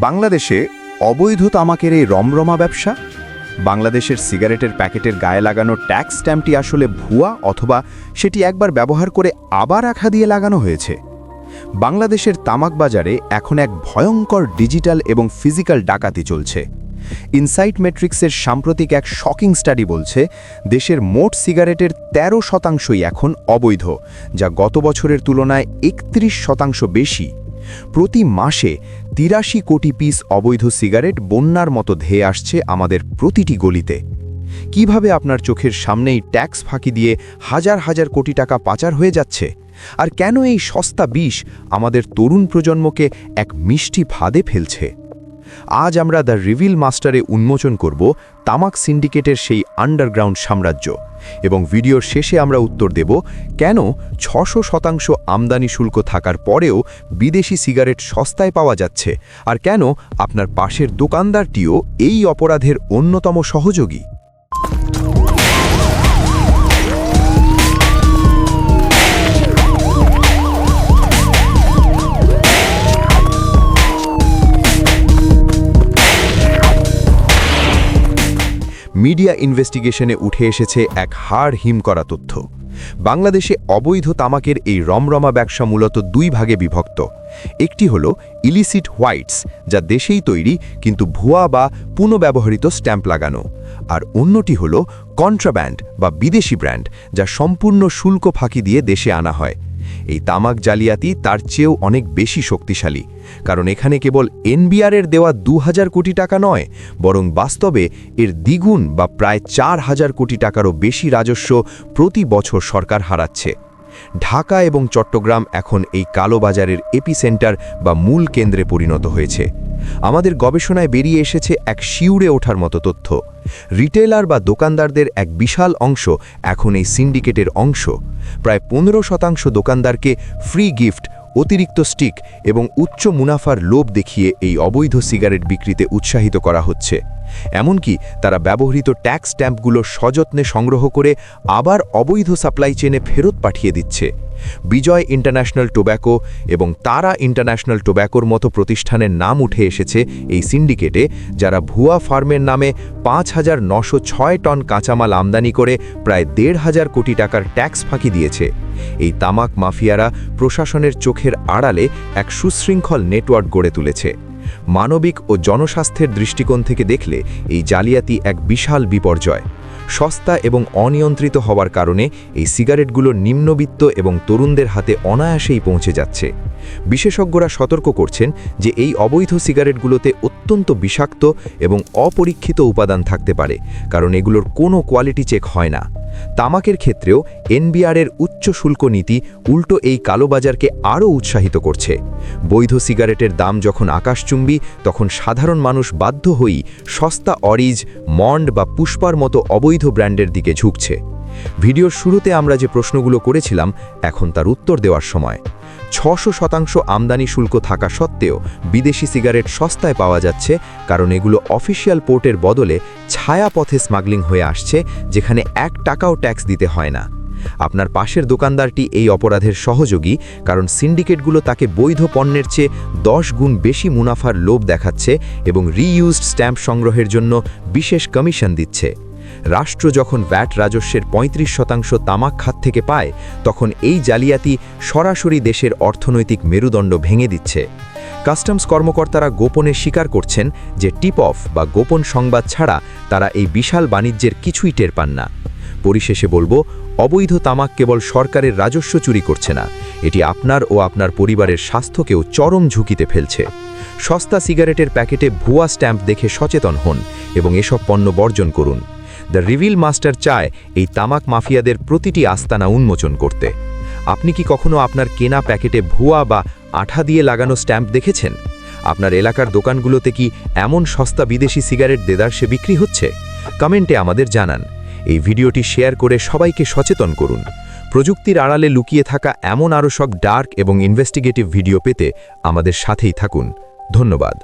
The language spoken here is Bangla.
বাংলাদেশে অবৈধ তামাকের এই রমরমা ব্যবসা, বাংলাদেশের সিগারেটের প্যাকেটের গায়ে লাগানো ট্যাক্স স্ট্যাম্পটি আসলে ভুয়া অথবা সেটি একবার ব্যবহার করে আবার আঠা দিয়ে লাগানো হয়েছে। বাংলাদেশের তামাক বাজারে এখন এক ভয়ঙ্কর ডিজিটাল এবং ফিজিক্যাল ডাকাতি চলছে। ইনসাইট মেট্রিক্সের সাম্প্রতিক এক শকিং স্টাডি বলছে দেশের মোট সিগারেটের 13% এখন অবৈধ, যা গত বছরের তুলনায় 31% বেশি। প্রতি মাসে ৮৩ কোটি পিস অবৈধ সিগারেট বন্যার মতো ধেয়ে আসছে আমাদের প্রতিটি গলিতে। কিভাবে আপনার চোখের সামনেই ট্যাক্স ফাঁকি দিয়ে হাজার হাজার কোটি টাকা পাচার হয়ে যাচ্ছে? আর কেন এই সস্তা বিষ আমাদের তরুণ প্রজন্মকে এক মিষ্টি ফাঁদে ফেলছে? আজ আমরা দ্য রিভিল মাস্টারে উন্মোচন করব তামাক সিন্ডিকেটের সেই আন্ডারগ্রাউন্ড সাম্রাজ্য, এবং ভিডিওর শেষে আমরা উত্তর দেব কেন ৬০০% আমদানি শুল্ক থাকার পরেও বিদেশি সিগারেট সস্তায় পাওয়া যাচ্ছে, আর কেন আপনার পাশের দোকানদারটিও এই অপরাধের অন্যতম সহযোগী। মিডিয়া ইনভেস্টিগেশনে উঠে এসেছে এক হাড় হিম করা তথ্য। বাংলাদেশে অবৈধ তামাকের এই রমরমা ব্যবসা মূলত দুই ভাগে বিভক্ত। একটি হলো ইলিসিট হোয়াইটস, যা দেশেই তৈরি কিন্তু ভুয়া বা পুনঃব্যবহৃত স্ট্যাম্প লাগানো, আর অন্যটি হলো কন্ট্রাব্যান্ড বা বিদেশি ব্র্যান্ড, যা সম্পূর্ণ শুল্ক ফাঁকি দিয়ে দেশে আনা হয়। এই তামাক জালিয়াতি তার চেয়েও অনেক বেশি শক্তিশালী, কারণ এখানে কেবল এনবিআরের দেওয়া ২০০০ কোটি টাকা নয়, বরং বাস্তবে এর দ্বিগুণ বা প্রায় ৪০০০ কোটি টাকারও বেশি রাজস্ব প্রতি বছর সরকার হারাচ্ছে। ঢাকা এবং চট্টগ্রাম এখন এই কালোবাজারের এপিসেন্টার বা মূল কেন্দ্রে পরিণত হয়েছে। আমাদের গবেষণায় বেরিয়ে এসেছে এক শিউরে ওঠার মতো তথ্য। রিটেলার বা দোকানদারদের এক বিশাল অংশ এখন এই সিন্ডিকেটের অংশ। প্রায় ১৫% দোকানদারকে ফ্রি গিফট, অতিরিক্ত স্টিক এবং উচ্চ মুনাফার লোভ দেখিয়ে এই অবৈধ সিগারেট বিক্রিতে উৎসাহিত করা হচ্ছে। এমনকি তারা ব্যবহৃত ট্যাক্স স্ট্যাম্পগুলো সযত্নে সংগ্রহ করে আবার অবৈধ সাপ্লাই চেনে ফেরত পাঠিয়ে দিচ্ছে। বিজয় ইন্টারন্যাশনাল টোব্যাকো এবং তারা ইন্টারন্যাশনাল টোব্যাকোর মতো প্রতিষ্ঠানের নাম উঠে এসেছে এই সিন্ডিকেটে, যারা ভুয়া ফার্মের নামে ৫৯০৬ টন কাঁচামাল আমদানি করে প্রায় ১৫০০ কোটি টাকার ট্যাক্স ফাঁকি দিয়েছে। এই তামাক মাফিয়ারা প্রশাসনের চোখের আড়ালে এক সুশৃঙ্খল নেটওয়ার্ক গড়ে তুলেছে। মানবিক ও জনস্বাস্থ্যের দৃষ্টিকোণ থেকে দেখলে এই জালিয়াতি এক বিশাল বিপর্যয়। সস্তা এবং অনিয়ন্ত্রিত হওয়ার কারণে এই সিগারেটগুলো নিম্নবিত্ত এবং তরুণদের হাতে অনায়াসেই পৌঁছে যাচ্ছে। বিশেষজ্ঞরা সতর্ক করছেন যে এই অবৈধ সিগারেটগুলোতে অত্যন্ত বিষাক্ত এবং অপরীক্ষিত উপাদান থাকতে পারে, কারণ এগুলোর কোনো কোয়ালিটি চেক হয় না। তামাকের ক্ষেত্রেও এনবিআরের উচ্চ শুল্ক নীতি উল্টো এই কালোবাজারকে আরও উৎসাহিত করছে। বৈধ সিগারেটের দাম যখন আকাশচুম্বী, তখন সাধারণ মানুষ বাধ্য হয়েই সস্তা অরিজ, মন্ড বা পুষ্পার মতো অবৈধ ব্র্যান্ডের দিকে ঝুঁকছে। ভিডিওর শুরুতে আমরা যে প্রশ্নগুলো করেছিলাম, এখন তার উত্তর দেওয়ার সময়। ৬০০% আমদানি শুল্ক থাকা সত্ত্বেও বিদেশি সিগারেট সস্তায় পাওয়া যাচ্ছে, কারণ এগুলো অফিসিয়াল পোর্টের বদলে ছায়াপথে স্মাগলিং হয়ে আসছে, যেখানে ১ টাকাও ট্যাক্স দিতে হয় না। আপনার পাশের দোকানদারটি এই অপরাধের সহযোগী, কারণ সিন্ডিকেটগুলো তাকে বৈধ পণ্যের চেয়ে ১০ গুণ বেশি মুনাফার লোভ দেখাচ্ছে এবং রিইউজড স্ট্যাম্প সংগ্রহের জন্য বিশেষ কমিশন দিচ্ছে। রাষ্ট্র যখন ভ্যাট রাজস্বের ৩৫% তামাক খাত থেকে পায়, তখন এই জালিয়াতি সরাসরি দেশের অর্থনৈতিক মেরুদণ্ড ভেঙে দিচ্ছে। কাস্টমস কর্মকর্তারা গোপনে স্বীকার করছেন যে টিপ অফ বা গোপন সংবাদ ছাড়া তারা এই বিশাল বাণিজ্যের কিছুই টের পান না। পরিশেষে বলবো, অবৈধ তামাক কেবল সরকারের রাজস্ব চুরি করছে না, এটি আপনার ও আপনার পরিবারের স্বাস্থ্যকেও চরম ঝুঁকিতে ফেলছে। সস্তা সিগারেটের প্যাকেটে ভুয়া স্ট্যাম্প দেখে সচেতন হন এবং এসব পণ্য বর্জন করুন। দ্য রিভিল মাস্টার চায় এই তামাক মাফিয়াদের প্রতিটি আস্তানা উন্মোচন করতে। আপনি কি কখনো আপনার কেনা প্যাকেটে ভুয়া বা আঠা দিয়ে লাগানো স্ট্যাম্প দেখেছেন? আপনার এলাকার দোকানগুলোতে কি এমন সস্তা বিদেশি সিগারেট দেদারসে বিক্রি হচ্ছে? কমেন্টে আমাদের জানান। এই ভিডিওটি শেয়ার করে সবাইকে সচেতন করুন। প্রযুক্তির আড়ালে লুকিয়ে থাকা এমন আরও সব ডার্ক এবং ইনভেস্টিগেটিভ ভিডিও পেতে আমাদের সাথেই থাকুন। ধন্যবাদ।